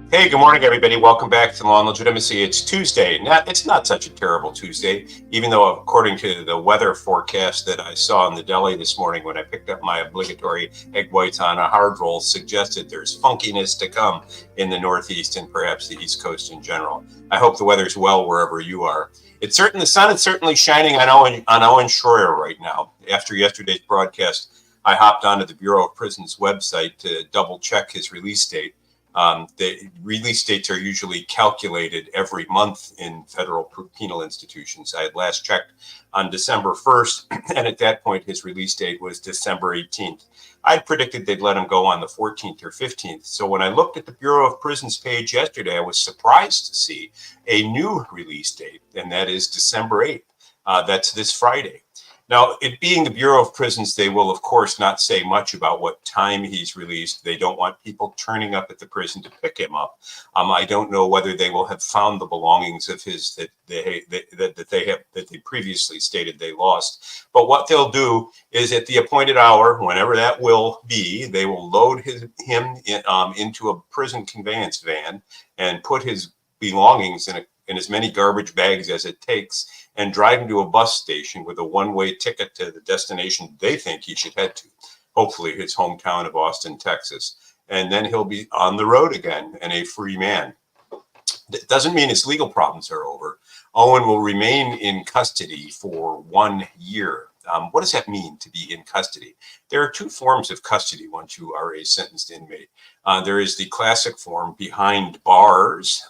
Hey, good morning, everybody. Welcome back to Law and Legitimacy. It's Tuesday. It's not such a terrible Tuesday, even though, according to the weather forecast that I saw in the deli this morning when I picked up my obligatory egg whites on a hard roll, suggested there's funkiness to come in the Northeast and perhaps the East Coast in general. I hope the weather's well wherever you are. The sun is certainly shining on Owen Shroyer right now. After yesterday's broadcast, I hopped onto the Bureau of Prisons website to double check his release date. The release dates are usually calculated every month in federal penal institutions. I had last checked on December 1st, and at that point, his release date was December 18th. I'd predicted they'd let him go on the 14th or 15th. So when I looked at the Bureau of Prisons page yesterday, I was surprised to see a new release date, and that is December 8th. That's this Friday. Now, it being the Bureau of Prisons, they will, of course, not say much about what time he's released. They don't want people turning up at the prison to pick him up. I don't know whether they will have found the belongings of his that they previously stated they lost. But what they'll do is, at the appointed hour, whenever that will be, they will load him into a prison conveyance van and put his belongings in as many garbage bags as it takes, and drive him to a bus station with a one-way ticket to the destination they think he should head to, hopefully his hometown of Austin, Texas. And then he'll be on the road again and a free man. That doesn't mean his legal problems are over. Owen will remain in custody for 1 year. What does that mean, to be in custody? There are two forms of custody once you are a sentenced inmate. There is the classic form behind bars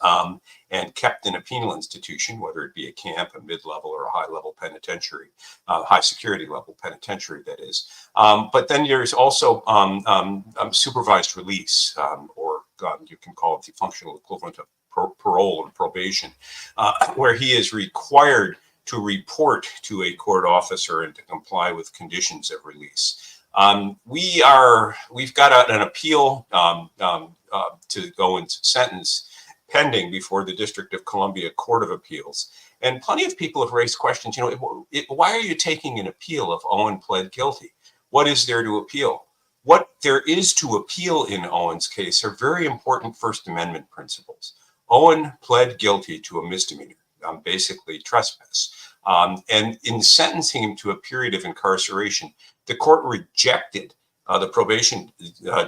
and kept in a penal institution, whether it be a camp, a mid-level, or a high-level penitentiary, high security level penitentiary, that is. But then there's also supervised release, or you can call it the functional equivalent of parole and probation, where he is required to report to a court officer and to comply with conditions of release. We've got an appeal to Owen's sentence pending before the District of Columbia Court of Appeals. And plenty of people have raised questions, why are you taking an appeal if Owen pled guilty? What is there to appeal? What there is to appeal in Owen's case are very important First Amendment principles. Owen pled guilty to a misdemeanor, basically trespass. And in sentencing him to a period of incarceration, the court rejected the probation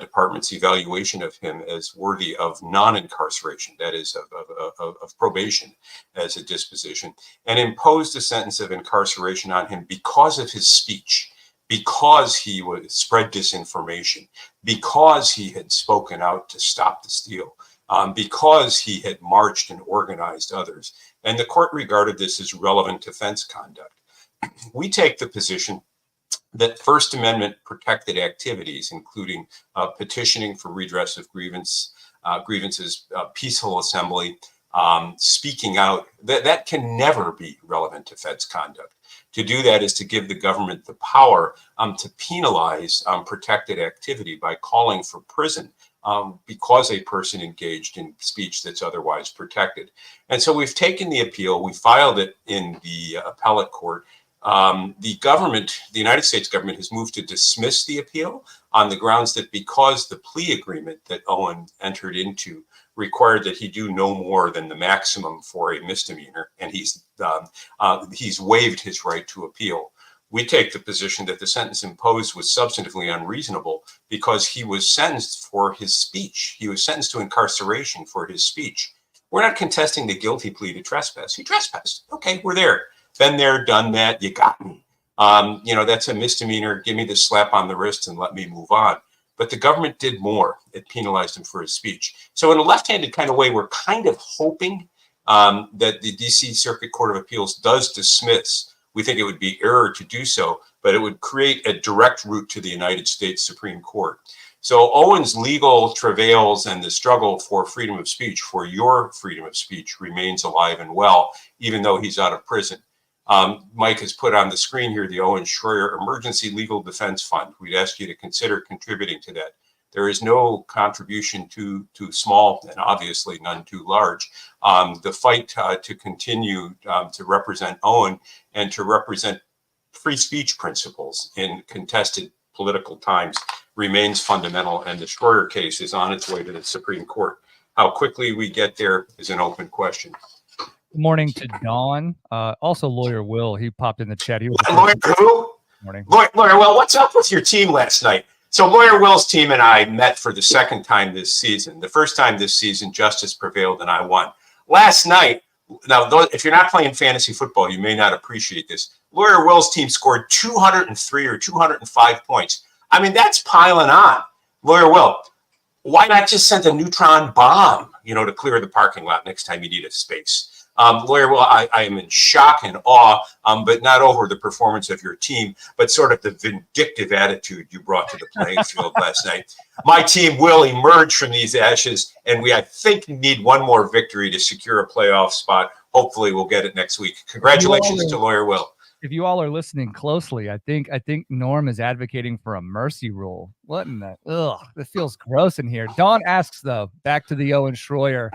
department's evaluation of him as worthy of non-incarceration, that is, of probation as a disposition, and imposed a sentence of incarceration on him because of his speech, because he would spread disinformation, because he had spoken out to stop the steal, because he had marched and organized others. And the court regarded this as relevant defense conduct. We take the position that First Amendment protected activities, including petitioning for redress of grievances, peaceful assembly, speaking out, that can never be relevant defense conduct. To do that is to give the government the power to penalize protected activity by calling for prison because a person engaged in speech that's otherwise protected. And so we've taken the appeal, we filed it in the appellate court. The United States government has moved to dismiss the appeal on the grounds that because the plea agreement that Owen entered into required that he do no more than the maximum for a misdemeanor, and he's waived his right to appeal. We take the position that the sentence imposed was substantively unreasonable because he was sentenced for his speech. He was sentenced to incarceration for his speech. We're not contesting the guilty plea to trespass. He trespassed. Okay, we're there. Been there, done that. You got me. That's a misdemeanor. Give me the slap on the wrist and let me move on. But the government did more. It penalized him for his speech. So in a left-handed kind of way, we're kind of hoping that the DC Circuit Court of Appeals does dismiss. We think it would be error to do so, but it would create a direct route to the United States Supreme Court. So Owen's legal travails and the struggle for freedom of speech, for your freedom of speech, remains alive and well, even though he's out of prison. Mike has put on the screen here the Owen Shroyer Emergency Legal Defense Fund. We'd ask you to consider contributing to that. There is no contribution too small and obviously none too large. The fight to continue to represent Owen and to represent free speech principles in contested political times remains fundamental, and the Shroyer case is on its way to the Supreme Court. How quickly we get there is an open question. Good morning to Dawn. Also, Lawyer Will, he popped in the chat. He was Lawyer who? Morning. Lawyer Will, what's up with your team last night? So Lawyer Will's team and I met for the second time this season. The first time this season, justice prevailed and I won. Last night, now, if you're not playing fantasy football, you may not appreciate this. Lawyer Will's team scored 203 or 205 points. I mean, that's piling on. Lawyer Will, why not just send a neutron bomb, to clear the parking lot next time you need a space? Lawyer Will, I am in shock and awe, but not over the performance of your team, but sort of the vindictive attitude you brought to the playing field last night. My team will emerge from these ashes, and I think, need one more victory to secure a playoff spot. Hopefully, we'll get it next week. Congratulations to Lawyer Will. If you all are listening closely, I think Norm is advocating for a mercy rule. What in the it feels gross in here. Dawn asks, though, back to the Owen Shroyer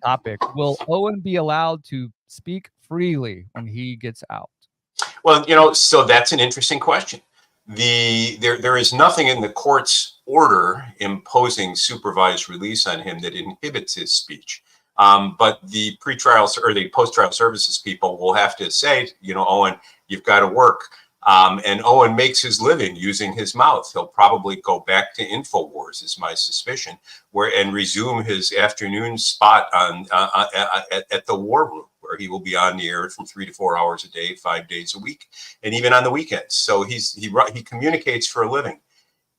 topic, will Owen be allowed to speak freely when he gets out? Well, so that's an interesting question. There is nothing in the court's order imposing supervised release on him that inhibits his speech. But the pretrial or the post-trial services people will have to say, Owen, you've got to work. And Owen makes his living using his mouth. He'll probably go back to InfoWars, is my suspicion, and resume his afternoon spot at the War Room, where he will be on the air from 3 to 4 hours a day, 5 days a week, and even on the weekends. So he communicates for a living.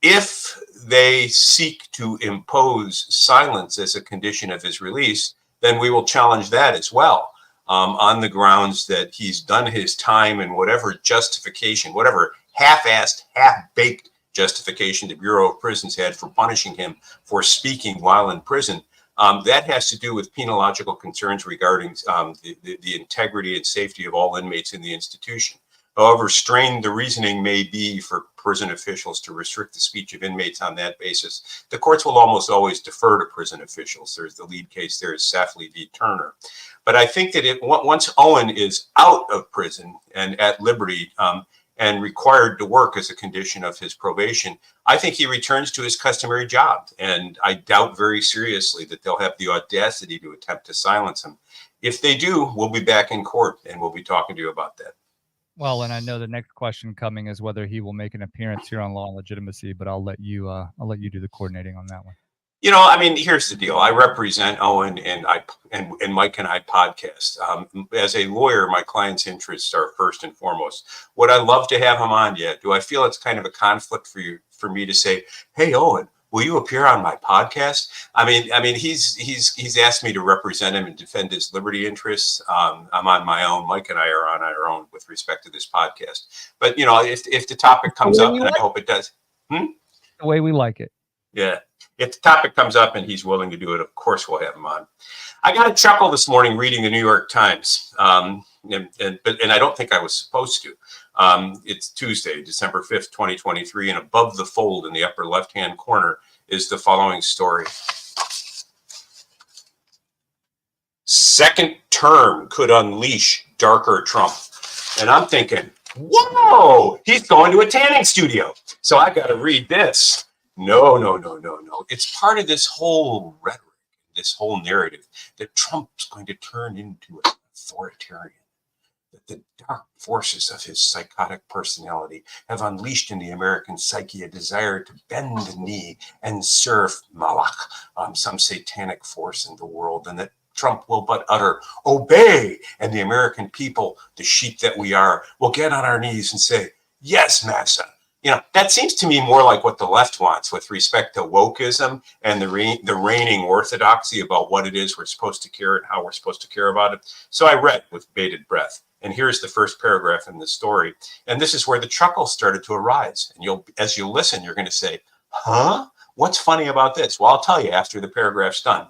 If they seek to impose silence as a condition of his release, then we will challenge that as well, on the grounds that he's done his time, and whatever justification, whatever half-assed, half-baked justification the Bureau of Prisons had for punishing him for speaking while in prison, that has to do with penological concerns regarding the integrity and safety of all inmates in the institution. However strained the reasoning may be for prison officials to restrict the speech of inmates on that basis, the courts will almost always defer to prison officials. There's the lead case there is Safley v. Turner. But I think that once Owen is out of prison and at liberty and required to work as a condition of his probation, I think he returns to his customary job. And I doubt very seriously that they'll have the audacity to attempt to silence him. If they do, we'll be back in court and we'll be talking to you about that. Well, and I know the next question coming is whether he will make an appearance here on Law and Legitimacy, but I'll let you do the coordinating on that one. Here's the deal. I represent Owen and Mike and I podcast. As a lawyer, my client's interests are first and foremost. Would I love to have him on? Yeah. Do I feel it's kind of a conflict for me to say, hey, Owen, will you appear on my podcast? I mean, he's asked me to represent him and defend his liberty interests. I'm on my own. Mike and I are on our own with respect to this podcast. But if the topic comes up, and I hope it does, the way we like it. Yeah. If the topic comes up and he's willing to do it, of course we'll have him on. I got a chuckle this morning reading the New York Times, and I don't think I was supposed to. It's Tuesday, December 5th, 2023, and above the fold in the upper left-hand corner is the following story. Second term could unleash darker Trump. And I'm thinking, whoa, he's going to a tanning studio. So I got to read this. No. It's part of this whole rhetoric, this whole narrative that Trump's going to turn into an authoritarian, that the dark forces of his psychotic personality have unleashed in the American psyche a desire to bend the knee and serve Malach, some satanic force in the world, and that Trump will but utter, obey, and the American people, the sheep that we are, will get on our knees and say, yes, massa. That seems to me more like what the left wants with respect to wokeism and the reigning orthodoxy about what it is we're supposed to care and how we're supposed to care about it. So I read with bated breath. And here's the first paragraph in the story. And this is where the chuckle started to arise. And as you listen, you're going to say, huh? What's funny about this? Well, I'll tell you after the paragraph's done.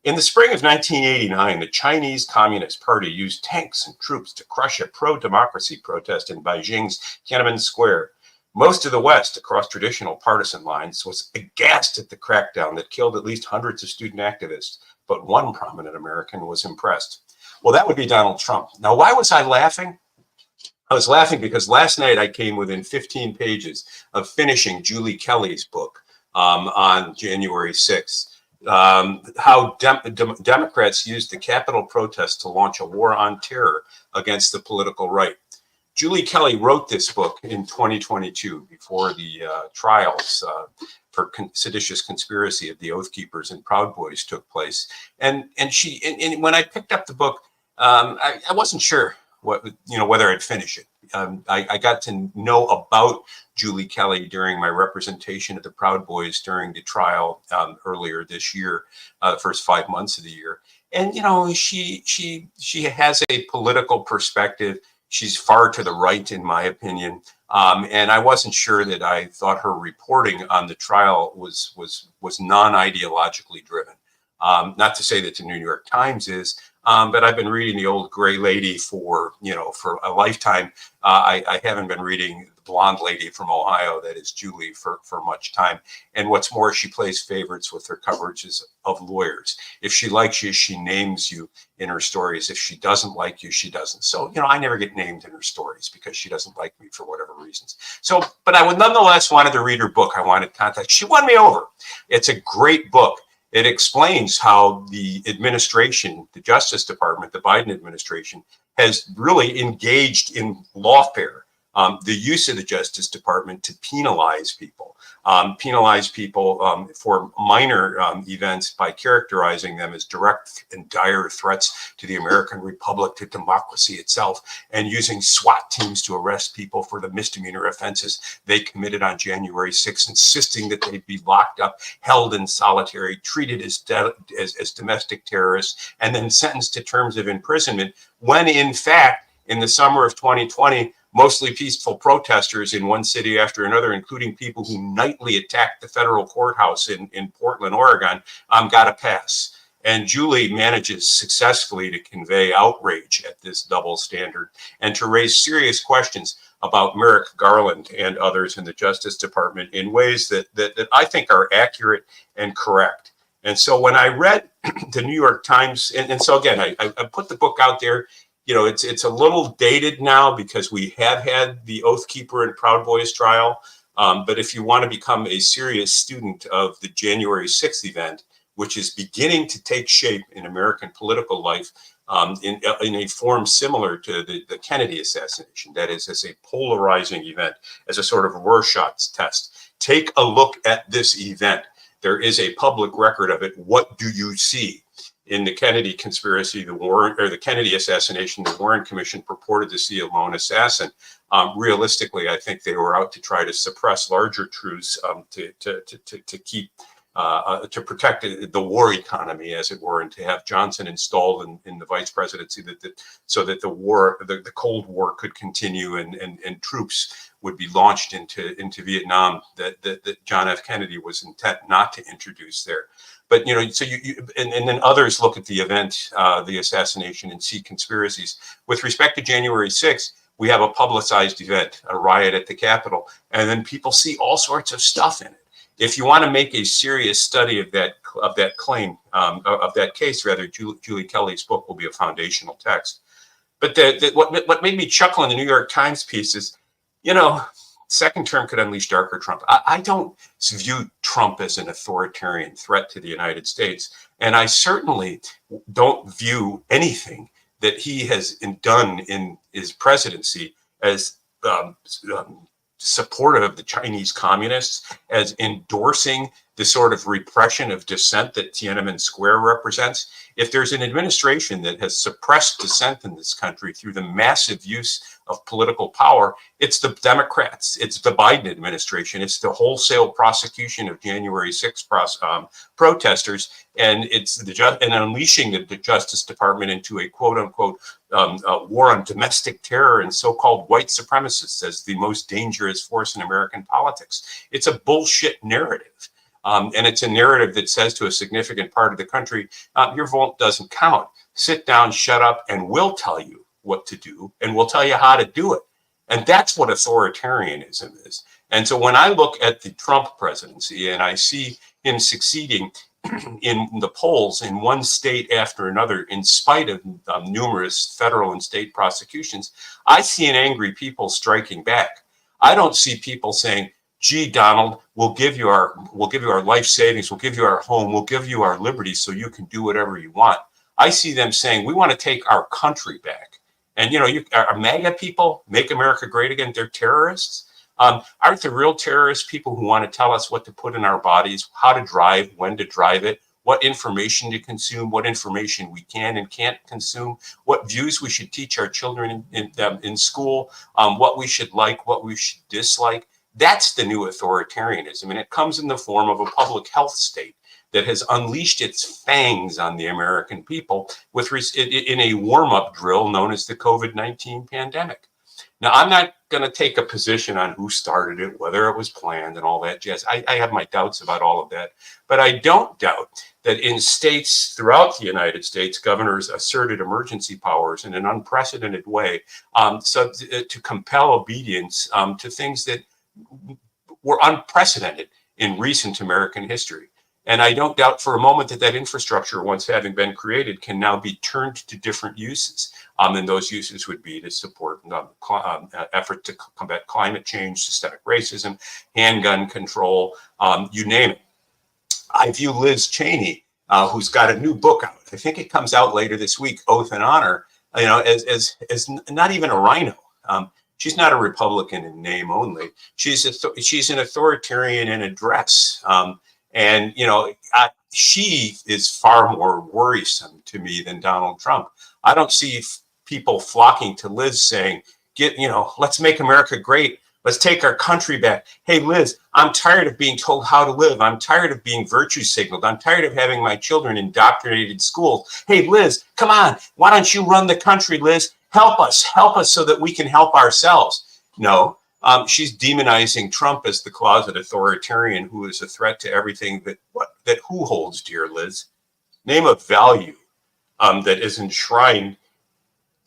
In the spring of 1989, the Chinese Communist Party used tanks and troops to crush a pro-democracy protest in Beijing's Tiananmen Square. Most of the West, across traditional partisan lines, was aghast at the crackdown that killed at least hundreds of student activists, but one prominent American was impressed. Well, that would be Donald Trump. Now, why was I laughing? I was laughing because last night I came within 15 pages of finishing Julie Kelly's book on January 6th. how Democrats used the Capitol protests to launch a war on terror against the political right. Julie Kelly wrote this book in 2022 before the trials for seditious conspiracy of the Oath Keepers and Proud Boys took place. And when I picked up the book, I wasn't sure whether I'd finish it. I got to know about Julie Kelly during my representation of the Proud Boys during the trial earlier this year, the first 5 months of the year. And she has a political perspective. She's far to the right, in my opinion. And I wasn't sure that I thought her reporting on the trial was non-ideologically driven. Not to say that the New York Times is, but I've been reading the old gray lady for a lifetime. I haven't been reading the blonde lady from Ohio, that is Julie, for much time. And what's more, she plays favorites with her coverages of lawyers. If she likes you, she names you in her stories. If she doesn't like you, she doesn't. So, I never get named in her stories because she doesn't like me for whatever reasons. So, but I would nonetheless wanted to read her book. I wanted contact. She won me over. It's a great book. It explains how the administration, the Justice Department, the Biden administration, has really engaged in lawfare, the use of the Justice Department to penalize people for minor events by characterizing them as direct and dire threats to the American Republic, to democracy itself, and using SWAT teams to arrest people for the misdemeanor offenses they committed on January 6th, insisting that they be locked up, held in solitary, treated as domestic terrorists, and then sentenced to terms of imprisonment, when in fact, in the summer of 2020, mostly peaceful protesters in one city after another, including people who nightly attacked the federal courthouse in Portland, Oregon, got a pass. And Julie manages successfully to convey outrage at this double standard and to raise serious questions about Merrick Garland and others in the Justice Department in ways that I think are accurate and correct. And so when I read the New York Times, and so again, I put the book out there. It's a little dated now because we have had the Oath Keeper and Proud Boys trial. But if you want to become a serious student of the January 6th event, which is beginning to take shape in American political life in a form similar to the Kennedy assassination, that is, as a polarizing event, as a sort of Rorschach's test, take a look at this event. There is a public record of it. What do you see? In the Kennedy conspiracy, the Kennedy assassination, the Warren Commission purported to see a lone assassin. Realistically, I think they were out to try to suppress larger truths to keep to protect the war economy, as it were, and to have Johnson installed in the vice presidency so that the Cold War could continue and troops would be launched into Vietnam that John F. Kennedy was intent not to introduce there. But so and then others look at the event, the assassination, and see conspiracies. With respect to January 6th, we have a publicized event, a riot at the Capitol, and then people see all sorts of stuff in it. If you want to make a serious study of that claim, of that case, rather, Julie Kelly's book will be a foundational text. But what made me chuckle in the New York Times piece is, second term could unleash darker Trump. I don't view Trump as an authoritarian threat to the United States. And I certainly don't view anything that he has done in his presidency as supportive of the Chinese communists, as endorsing the sort of repression of dissent that Tiananmen Square represents. If there's an administration that has suppressed dissent in this country through the massive use of political power, it's the Democrats, it's the Biden administration, it's the wholesale prosecution of January 6th protesters, and it's and unleashing the Justice Department into a quote unquote war on domestic terror and so-called white supremacists as the most dangerous force in American politics. It's a bullshit narrative. And it's a narrative that says to a significant part of the country, your vote doesn't count. Sit down, shut up, and we'll tell you what to do, and we'll tell you how to do it. And that's what authoritarianism is. And so when I look at the Trump presidency and I see him succeeding in the polls in one state after another, in spite of numerous federal and state prosecutions, I see an angry people striking back. I don't see people saying, gee, Donald, we'll give you our life savings, we'll give you our home, we'll give you our liberties so you can do whatever you want. I see them saying, we want to take our country back. And, you know, are MAGA people, Make America Great Again, they're terrorists. Aren't the real terrorists people who want to tell us what to put in our bodies, how to drive, when to drive it, what information to consume, what information we can and can't consume, what views we should teach our children in school, what we should like, what we should dislike? That's the new authoritarianism. And it comes in the form of a public health state that has unleashed its fangs on the American people in a warm-up drill known as the COVID-19 pandemic. Now, I'm not going to take a position on who started it, whether it was planned and all that jazz. I have my doubts about all of that. But I don't doubt that in states throughout the United States, governors asserted emergency powers in an unprecedented way to compel obedience to things that were unprecedented in recent American history. And I don't doubt for a moment that infrastructure, once having been created, can now be turned to different uses. And those uses would be to support effort to combat climate change, systemic racism, handgun control, you name it. I view Liz Cheney, who's got a new book out. I think it comes out later this week, Oath and Honor, you know, as not even a rhino. She's not a Republican in name only. She's an authoritarian in address. And, you know, she is far more worrisome to me than Donald Trump. I don't see people flocking to Liz saying, let's make America great. Let's take our country back. Hey, Liz, I'm tired of being told how to live. I'm tired of being virtue signaled. I'm tired of having my children indoctrinated in schools. Hey, Liz, come on. Why don't you run the country, Liz? Help us so that we can help ourselves. No. She's demonizing Trump as the closet authoritarian who is a threat to everything that who holds dear, Liz? Name a value that is enshrined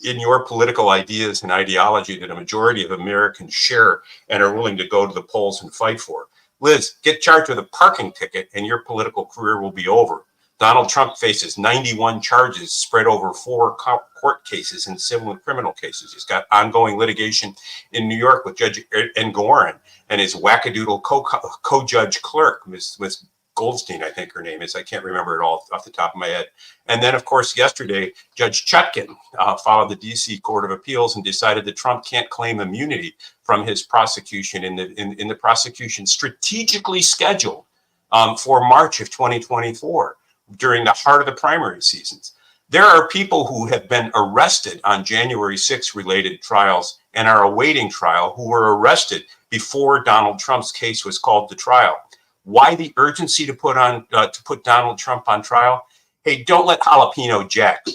in your political ideas and ideology that a majority of Americans share and are willing to go to the polls and fight for. Liz, get charged with a parking ticket and your political career will be over. Donald Trump faces 91 charges spread over 4 court cases and civil and criminal cases. He's got ongoing litigation in New York with Judge Engoron and his wackadoodle co-judge clerk, Ms. Goldstein, I think her name is. I can't remember it all off the top of my head. And then, of course, yesterday, Judge Chutkan followed the D.C. Court of Appeals and decided that Trump can't claim immunity from his prosecution in the prosecution strategically scheduled for March of 2024. During the heart of the primary seasons. There are people who have been arrested on January 6th related trials and are awaiting trial who were arrested before Donald Trump's case was called to trial. Why the urgency to put Donald Trump on trial? Hey, don't let jalapeno Jack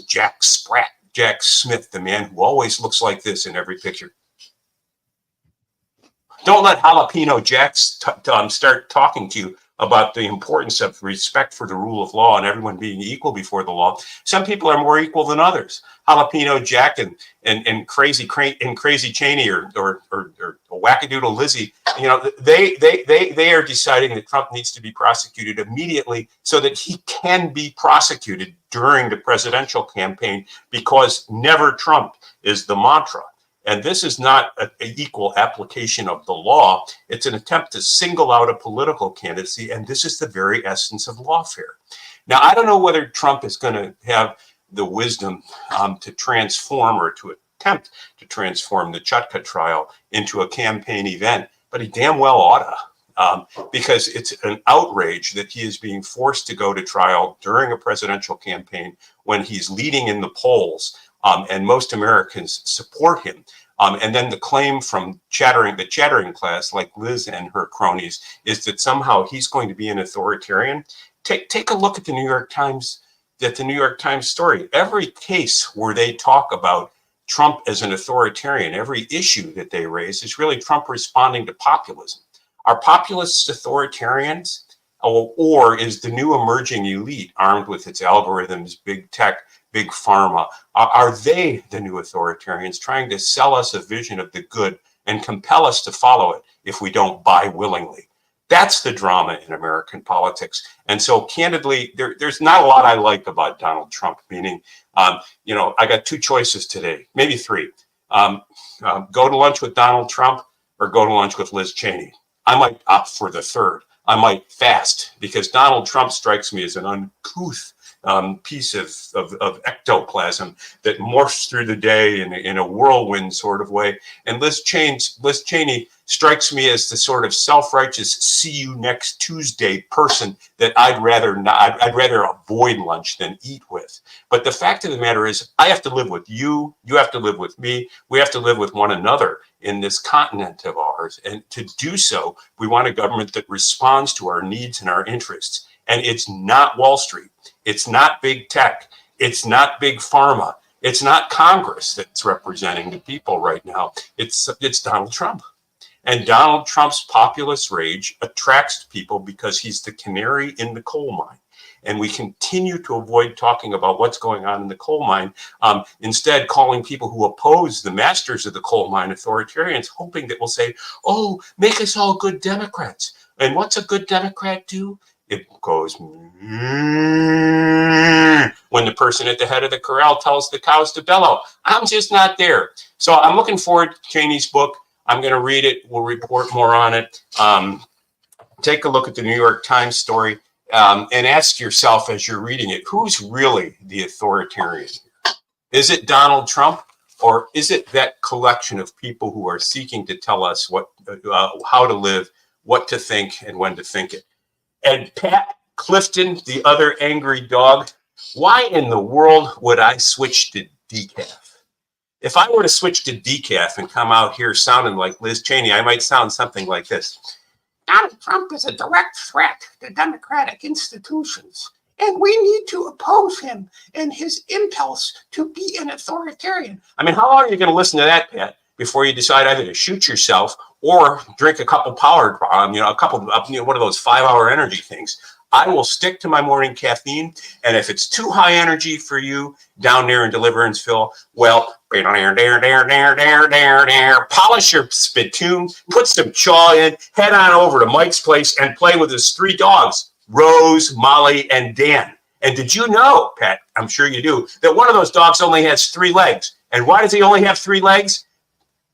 Smith, the man who always looks like this in every picture. Don't let jalapeno Jack start talking to you about the importance of respect for the rule of law and everyone being equal before the law. Some people are more equal than others. Jalapeno Jack and crazy Cheney or wackadoodle Lizzie, you know, they are deciding that Trump needs to be prosecuted immediately so that he can be prosecuted during the presidential campaign, because never Trump is the mantra. And this is not an equal application of the law. It's an attempt to single out a political candidacy, and this is the very essence of lawfare. Now, I don't know whether Trump is going to have the wisdom to transform or to attempt to transform the Chutka trial into a campaign event, but he damn well ought to, because it's an outrage that he is being forced to go to trial during a presidential campaign when he's leading in the polls. And most Americans support him. And then the claim from the chattering class, like Liz and her cronies, is that somehow he's going to be an authoritarian. Take a look at the New York Times story. Every case where they talk about Trump as an authoritarian, every issue that they raise is really Trump responding to populism. Are populists authoritarians? Or is the new emerging elite armed with its algorithms, big tech, big pharma, are they the new authoritarians trying to sell us a vision of the good and compel us to follow it if we don't buy willingly? That's the drama in American politics. And so candidly, there's not a lot I like about Donald Trump, meaning, I got 2 choices today, maybe 3. Go to lunch with Donald Trump or go to lunch with Liz Cheney. I might opt for the third. I might fast, because Donald Trump strikes me as an uncouth piece of ectoplasm that morphs through the day in a whirlwind sort of way. And Liz Cheney strikes me as the sort of self-righteous see you next Tuesday person that I'd rather not, I'd rather avoid lunch than eat with. But the fact of the matter is, I have to live with you, you have to live with me, we have to live with one another in this continent of ours. And to do so, we want a government that responds to our needs and our interests. And it's not Wall Street. It's not big tech. It's not big pharma. It's not Congress that's representing the people right now. It's Donald Trump. And Donald Trump's populist rage attracts people because he's the canary in the coal mine. And we continue to avoid talking about what's going on in the coal mine, instead calling people who oppose the masters of the coal mine authoritarians, hoping that we'll say, oh, make us all good Democrats. And what's a good Democrat do? It goes when the person at the head of the corral tells the cows to bellow. I'm just not there. So I'm looking forward to Cheney's book. I'm going to read it. We'll report more on it. Take a look at the New York Times story and ask yourself as you're reading it, who's really the authoritarian? Is it Donald Trump, or is it that collection of people who are seeking to tell us what, how to live, what to think, and when to think it? And Pat Clifton, the other angry dog, why in the world would I switch to decaf? If I were to switch to decaf and come out here sounding like Liz Cheney, I might sound something like this. Donald Trump is a direct threat to democratic institutions, and we need to oppose him and his impulse to be an authoritarian. I mean, how long are you going to listen to that, Pat, before you decide either to shoot yourself or drink a couple powered, a couple of, one of those 5-hour energy things? I will stick to my morning caffeine, and if it's too high energy for you down there in Deliverenceville, well, polish your spittoon, put some chaw in, head on over to Mike's place and play with his 3 dogs, Rose, Molly, and Dan. And did you know, Pat, I'm sure you do, that one of those dogs only has 3 legs? And why does he only have 3 legs?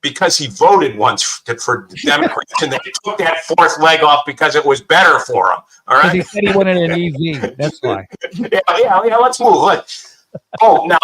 Because he voted once for Democrats, and they took that 4th leg off because it was better for him. All right. He said he wanted an EV. That's why. Yeah. Let's move. Now,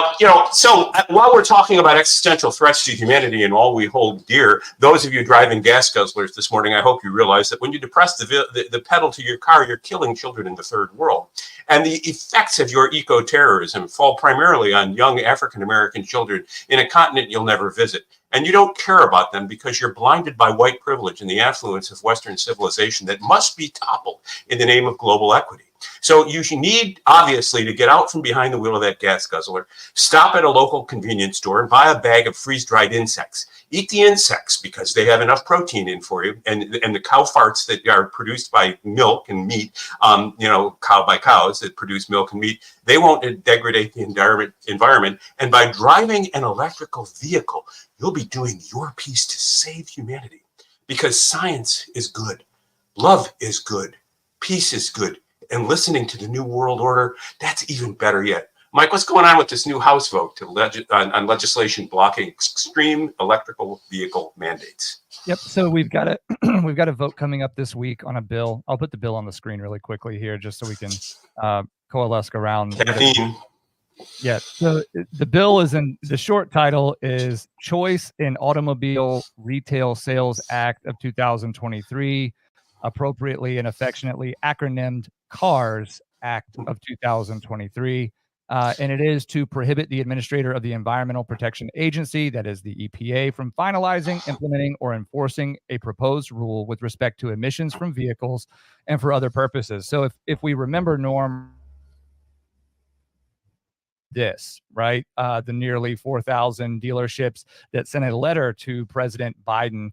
so while we're talking about existential threats to humanity and all we hold dear, those of you driving gas guzzlers this morning, I hope you realize that when you depress the pedal to your car, you're killing children in the third world. And the effects of your eco-terrorism fall primarily on young African-American children in a continent you'll never visit. And you don't care about them because you're blinded by white privilege and the affluence of Western civilization that must be toppled in the name of global equity. So you need, obviously, to get out from behind the wheel of that gas guzzler, stop at a local convenience store and buy a bag of freeze-dried insects. Eat the insects because they have enough protein in for you, and the cow farts that are produced by milk and meat, by cows that produce milk and meat, they won't degrade the environment. And by driving an electrical vehicle, you'll be doing your piece to save humanity, because science is good, love is good, peace is good. And listening to the New World Order, that's even better yet. Mike, what's going on with this new House vote on legislation blocking extreme electrical vehicle mandates? Yep. So we've got a vote coming up this week on a bill. I'll put the bill on the screen really quickly here, just so we can coalesce around. Yeah. So the bill the short title is Choice in Automobile Retail Sales Act of 2023, appropriately and affectionately acronymed CARS Act of 2023. And it is to prohibit the administrator of the Environmental Protection Agency, that is the EPA, from finalizing, implementing, or enforcing a proposed rule with respect to emissions from vehicles and for other purposes. So if we remember, Norm, this, right? The nearly 4,000 dealerships that sent a letter to President Biden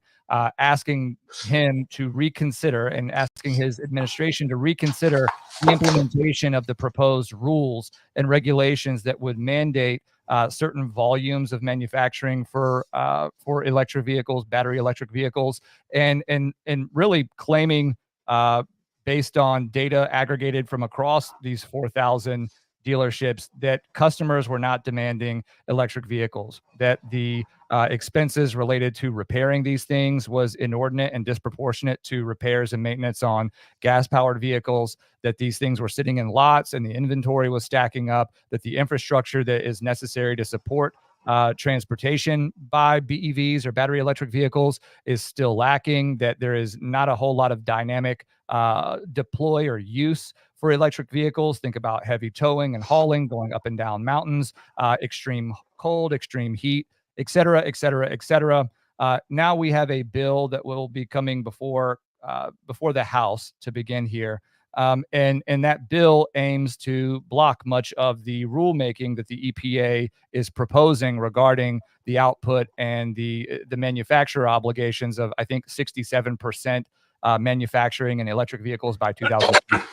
asking him to reconsider and asking his administration to reconsider the implementation of the proposed rules and regulations that would mandate certain volumes of manufacturing for electric vehicles, battery electric vehicles, and really claiming based on data aggregated from across these 4,000 dealerships that customers were not demanding electric vehicles, that the expenses related to repairing these things was inordinate and disproportionate to repairs and maintenance on gas-powered vehicles, that these things were sitting in lots and the inventory was stacking up, that the infrastructure that is necessary to support transportation by BEVs or battery electric vehicles is still lacking, that there is not a whole lot of dynamic deploy or use for electric vehicles. Think about heavy towing and hauling, going up and down mountains, extreme cold, extreme heat, et cetera, et cetera, et cetera. Now we have a bill that will be coming before the House to begin here. And that bill aims to block much of the rulemaking that the EPA is proposing regarding the output and the manufacturer obligations of, I think, 67% manufacturing and electric vehicles by 2030.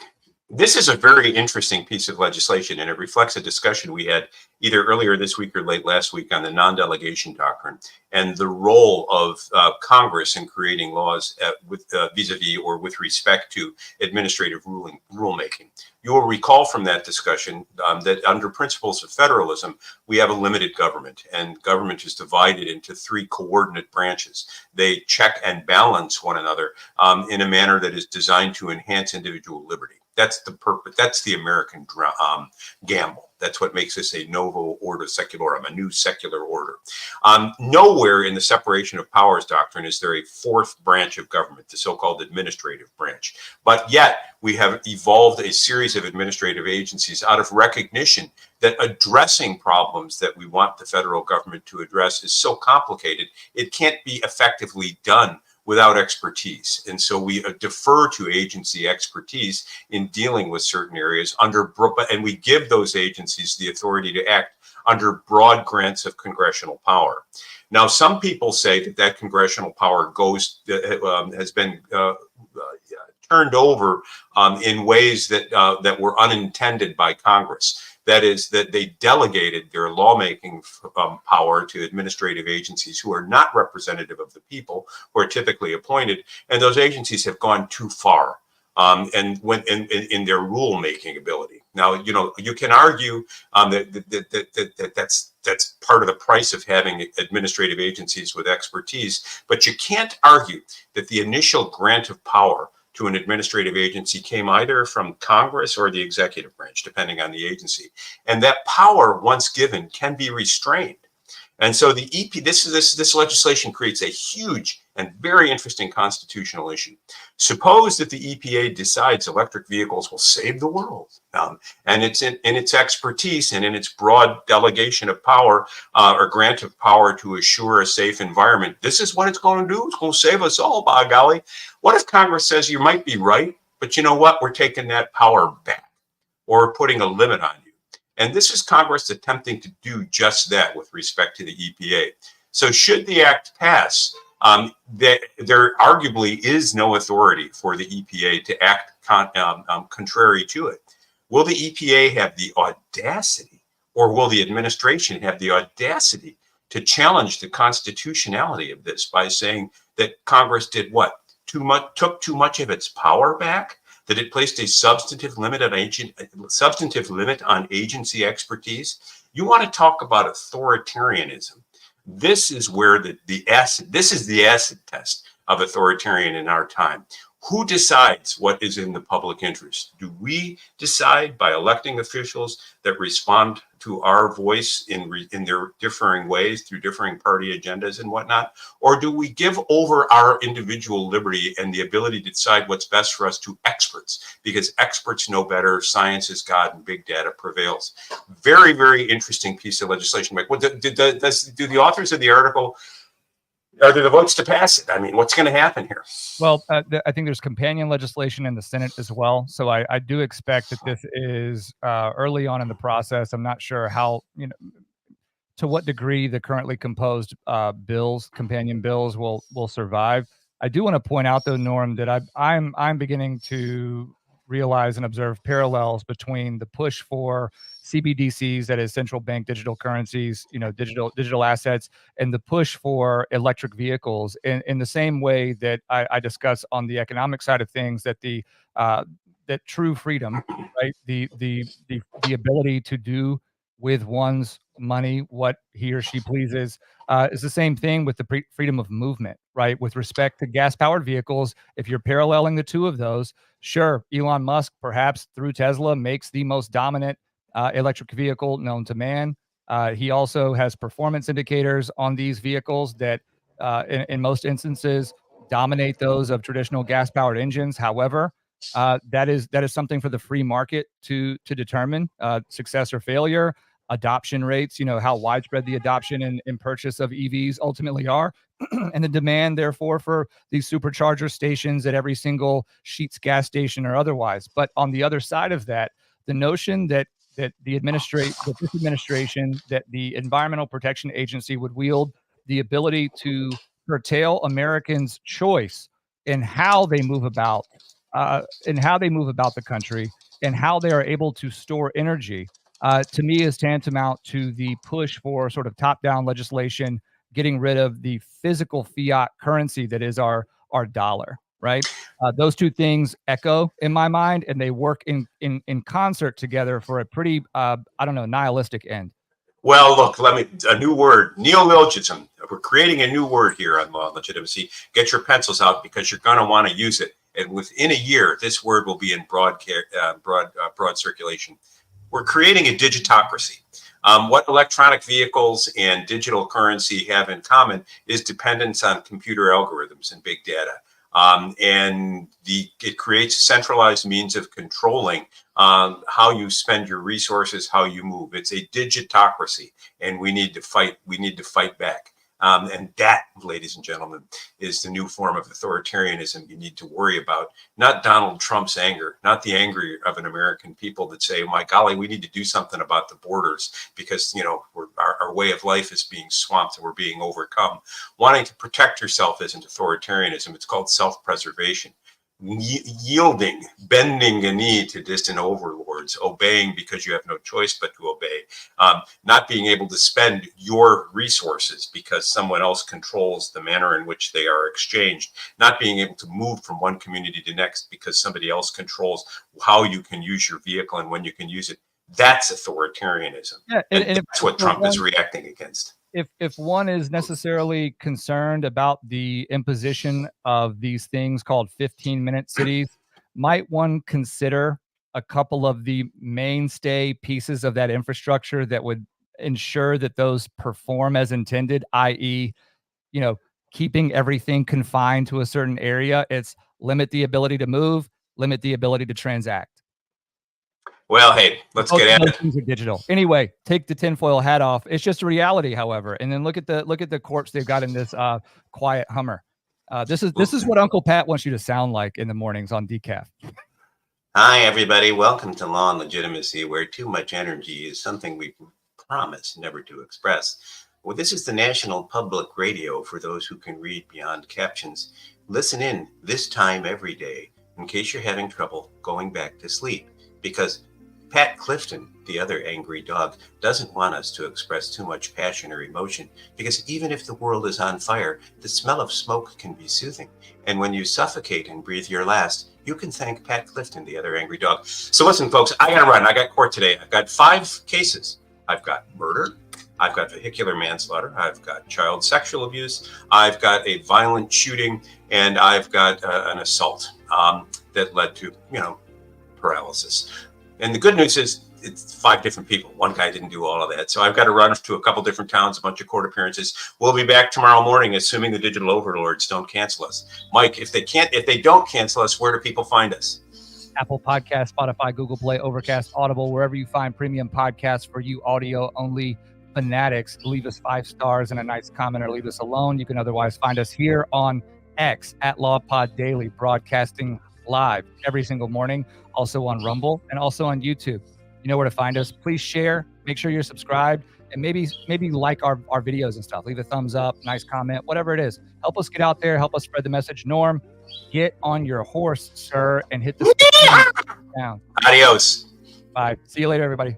This is a very interesting piece of legislation, and it reflects a discussion we had either earlier this week or late last week on the non-delegation doctrine and the role of Congress in creating laws with vis-a-vis or with respect to administrative rulemaking. You will recall from that discussion that under principles of federalism, we have a limited government, and government is divided into three coordinate branches. They check and balance one another in a manner that is designed to enhance individual liberty. That's the purpose. That's the American gamble. That's what makes this a novo ordo secularum, a new secular order. Nowhere in the separation of powers doctrine is there a fourth branch of government, the so-called administrative branch. But yet we have evolved a series of administrative agencies out of recognition that addressing problems that we want the federal government to address is so complicated, it can't be effectively done without expertise. And so we defer to agency expertise in dealing with certain areas and we give those agencies the authority to act under broad grants of congressional power. Now, some people say that congressional power has been turned over in ways that were unintended by Congress. That is, that they delegated their lawmaking power to administrative agencies who are not representative of the people, who are typically appointed, and those agencies have gone too far and went in their rulemaking ability. Now, you can argue that's part of the price of having administrative agencies with expertise, but you can't argue that the initial grant of power to an administrative agency came either from Congress or the executive branch, depending on the agency. And that power, once given, can be restrained. And so the this legislation creates a huge and very interesting constitutional issue. Suppose that the EPA decides electric vehicles will save the world, and it's in its expertise and in its broad delegation of power or grant of power to assure a safe environment. This is what it's going to do. It's going to save us all, by golly. What if Congress says you might be right, but you know what? We're taking that power back, or putting a limit on you. And this is Congress attempting to do just that with respect to the EPA. So should the act pass, there arguably is no authority for the EPA to act contrary to it. Will the EPA have the audacity, or will the administration have the audacity to challenge the constitutionality of this by saying that Congress did what? Took too much of its power back? That it placed a substantive limit on agency expertise? You want to talk about authoritarianism? This is where the acid test of authoritarian in our time. Who decides what is in the public interest? Do we decide by electing officials that respond to our voice in their differing ways through differing party agendas and whatnot? Or do we give over our individual liberty and the ability to decide what's best for us to experts? Because experts know better, science is God, and big data prevails. Very, very interesting piece of legislation. Mike, do the authors of the article, are there the votes to pass it? I mean, what's going to happen here? Well, I think there's companion legislation in the Senate as well. So I do expect that this is early on in the process. I'm not sure how, to what degree the currently composed companion bills will survive. I do want to point out, though, Norm, that I'm beginning to realize and observe parallels between the push for CBDCs, that is central bank digital currencies, digital assets, and the push for electric vehicles in the same way that I discuss on the economic side of things, that that true freedom, right? The ability to do with one's money what he or she pleases is the same thing with the freedom of movement, right? With respect to gas-powered vehicles, if you're paralleling the two of those, sure, Elon Musk, perhaps through Tesla, makes the most dominant electric vehicle known to man. He also has performance indicators on these vehicles that, in most instances, dominate those of traditional gas-powered engines. However, that is something for the free market to determine success or failure. Adoption rates, how widespread the adoption and purchase of EVs ultimately are, and the demand, therefore, for these supercharger stations at every single Sheetz gas station or otherwise. But on the other side of that, the notion that this administration, that the Environmental Protection Agency would wield the ability to curtail Americans' choice in how they move about, the country, and how they are able to store energy, to me is tantamount to the push for sort of top-down legislation, getting rid of the physical fiat currency that is our dollar, right? Those two things echo in my mind, and they work in concert together for a pretty, nihilistic end. Well, look, a new word, neologism. We're creating a new word here on Law and Legitimacy. Get your pencils out because you're going to want to use it. And within a year, this word will be in broad circulation. We're creating a digitocracy. What electronic vehicles and digital currency have in common is dependence on computer algorithms and big data. And it creates a centralized means of controlling how you spend your resources, how you move. It's a digitocracy, and we need to fight. We need to fight back. And that, ladies and gentlemen, is the new form of authoritarianism you need to worry about. Not Donald Trump's anger, not the anger of an American people that say, my golly, we need to do something about the borders because, our way of life is being swamped and we're being overcome. Wanting to protect yourself isn't authoritarianism. It's called self-preservation. Yielding, bending a knee to distant overlords, obeying because you have no choice but to obey, not being able to spend your resources because someone else controls the manner in which they are exchanged, not being able to move from one community to next because somebody else controls how you can use your vehicle and when you can use it. That's authoritarianism. Yeah, and that's what Trump is reacting against. If one is necessarily concerned about the imposition of these things called 15-minute cities, might one consider a couple of the mainstay pieces of that infrastructure that would ensure that those perform as intended, i.e., keeping everything confined to a certain area? It's limit the ability to move, limit the ability to transact. Well, hey, let's get at it. Things are digital. Anyway, take the tinfoil hat off. It's just a reality, however. And then look at the corpse they've got in this quiet Hummer. This is what Uncle Pat wants you to sound like in the mornings on Decaf. Hi, everybody. Welcome to Law and Legitimacy, where too much energy is something we promise never to express. Well, this is the National Public Radio for those who can read beyond captions. Listen in this time every day in case you're having trouble going back to sleep, because Pat Clifton, the other angry dog, doesn't want us to express too much passion or emotion, because even if the world is on fire, the smell of smoke can be soothing. And when you suffocate and breathe your last, you can thank Pat Clifton, the other angry dog. So listen, folks, I got to run. I got court today. I've got 5 cases. I've got murder. I've got vehicular manslaughter. I've got child sexual abuse. I've got a violent shooting, and I've got an assault that led to, paralysis. And the good news is it's 5 different people. One guy didn't do all of that. So I've got to run to a couple different towns, a bunch of court appearances. We'll be back tomorrow morning, assuming the digital overlords don't cancel us. Mike, if they don't cancel us, where do people find us? Apple Podcasts, Spotify, Google Play, Overcast, Audible, wherever you find premium podcasts for you audio-only fanatics. Leave us 5 stars and a nice comment, or leave us alone. You can otherwise find us here on X at LawPod Daily, broadcasting live every single morning, also on Rumble and also on YouTube. You know where to find us. Please share, make sure you're subscribed, and maybe like our videos and stuff. Leave a thumbs up, nice comment, whatever it is. Help us get out there, help us spread the message. Norm, get on your horse, sir, and hit the down. Adios. Bye. See you later, everybody.